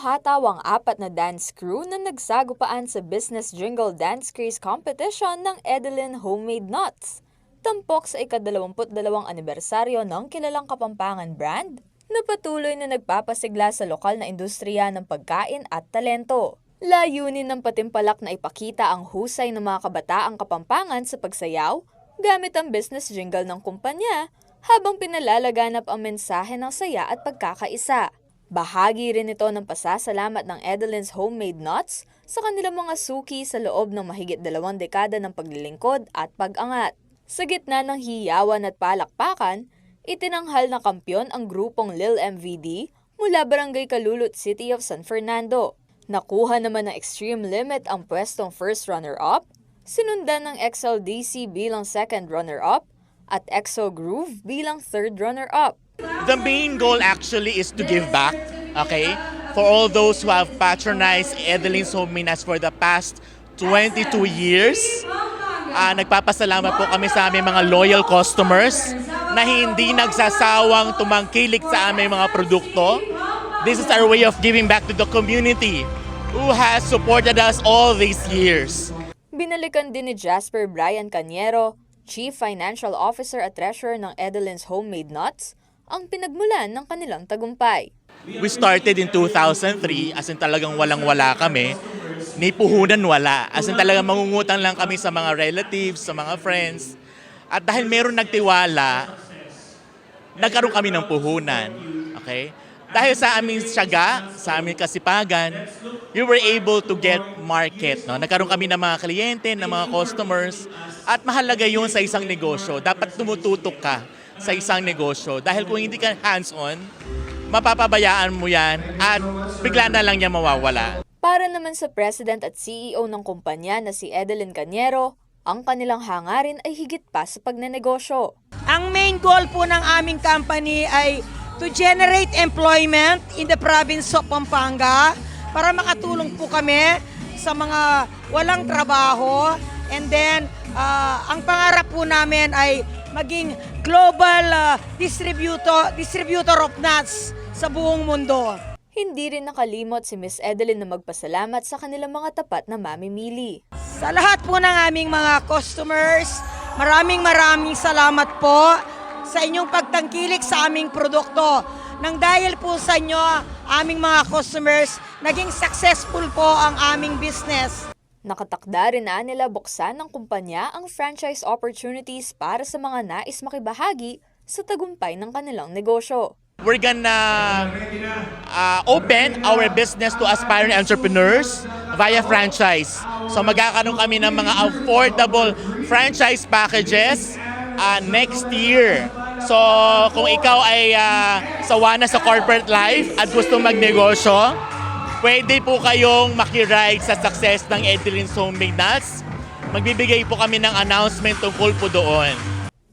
Humahataw ang 4 na dance crew na nagsagupaan sa Business Jingle Dance Craze Competition ng Edelin Homemade Nuts. Tampok sa ika-22 anibersaryo ng kilalang Kapampangan brand na patuloy na nagpapasigla sa lokal na industriya ng pagkain at talento. Layunin ng patimpalak na ipakita ang husay ng mga kabataang Kapampangan sa pagsayaw gamit ang business jingle ng kumpanya habang pinalalaganap ang mensahe ng saya at pagkakaisa. Bahagi rin ito ng pasasalamat ng Edelin's Homemade Nuts sa kanilang mga suki sa loob ng mahigit 2 dekada ng paglilingkod at pag-angat. Sa gitna ng hiyawan at palakpakan, itinanghal na kampyon ang grupong Lil MVD mula Barangay Calulut City of San Fernando. Nakuha naman ng Extreme Limit ang pwestong first runner-up, sinundan ng XLDC bilang second runner-up, at EXO Groove bilang third runner-up. The main goal actually is to give back, okay? For all those who have patronized Edelin's Homemade Nuts for the past 22 years. Nagpapasalamat po kami sa aming mga loyal customers na hindi nagsasawang tumangkilik sa aming mga produkto. This is our way of giving back to the community who has supported us all these years. Binalikan din ni Jasper Brian Cañero, Chief Financial Officer at Treasurer ng Edelin's Homemade Nuts, ang pinagmulan ng kanilang tagumpay. We started in 2003, as in talagang walang-wala kami. Ni puhunan wala. As in talagang mangungutang lang kami sa mga relatives, sa mga friends. At dahil meron nagtiwala, nagkaroon kami ng puhunan. Okay? Dahil sa aming tiyaga, sa aming kasipagan, we were able to get market. No? Nagkaroon kami ng mga kliyente, ng mga customers. At mahalaga yun sa isang negosyo. Dapat tumututok ka sa isang negosyo. Dahil kung hindi ka hands-on, mapapabayaan mo yan at bigla na lang niya mawawala. Para naman sa President at CEO ng kumpanya na si Edelin Cañero, ang kanilang hangarin ay higit pa sa pagnenegosyo. Ang main goal po ng aming company ay to generate employment in the province of Pampanga para makatulong po kami sa mga walang trabaho. And then, ang pangarap po namin ay maging global distributor of nuts sa buong mundo. Hindi rin nakalimot si Miss Edelin na magpasalamat sa kanilang mga tapat na mamimili. Sa lahat po ng aming mga customers, maraming salamat po sa inyong pagtangkilik sa aming produkto. Nang dahil po sa inyo, aming mga customers, naging successful po ang aming business. Nakatakda rin na nila buksan ng kumpanya ang franchise opportunities para sa mga nais makibahagi sa tagumpay ng kanilang negosyo. We're gonna open our business to aspiring entrepreneurs via franchise. So magkakaroon kami ng mga affordable franchise packages next year. So kung ikaw ay sawa na sa corporate life at gusto magnegosyo, pwede po kayong makiride sa success ng Edelin's Homemade Nuts. Magbibigay po kami ng announcement tungkol po doon.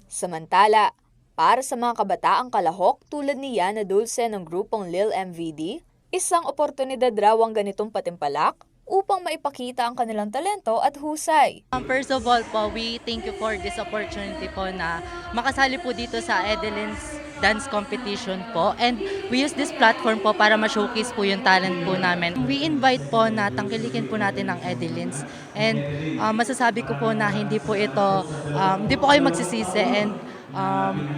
Samantala, para sa mga kabataang kalahok tulad ni Yana Dulce ng grupong Lil MVD, isang oportunidad raw ang ganitong patimpalak upang maipakita ang kanilang talento at husay. First of all po, we thank you for this opportunity po na makasali po dito sa Edelin's Dance Competition po. And we use this platform po para ma-showcase po yung talent po namin. We invite po na tangkilikin po natin ang Edelin's. And masasabi ko po na hindi po ito, hindi po kayo magsisisi and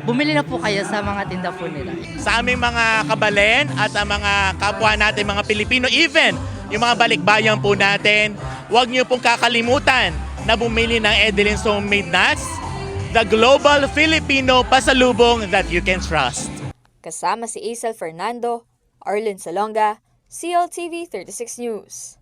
bumili na po kayo sa mga tinda po nila. Sa aming mga kabalen at ang mga kapwa natin, mga Pilipino, even yung mga balikbayan po natin, huwag niyo pong kakalimutan na bumili ng Edelin's Homemade Nuts, the global Filipino pasalubong that you can trust. Kasama si Isel Fernando, Arlene Salonga, CLTV 36 News.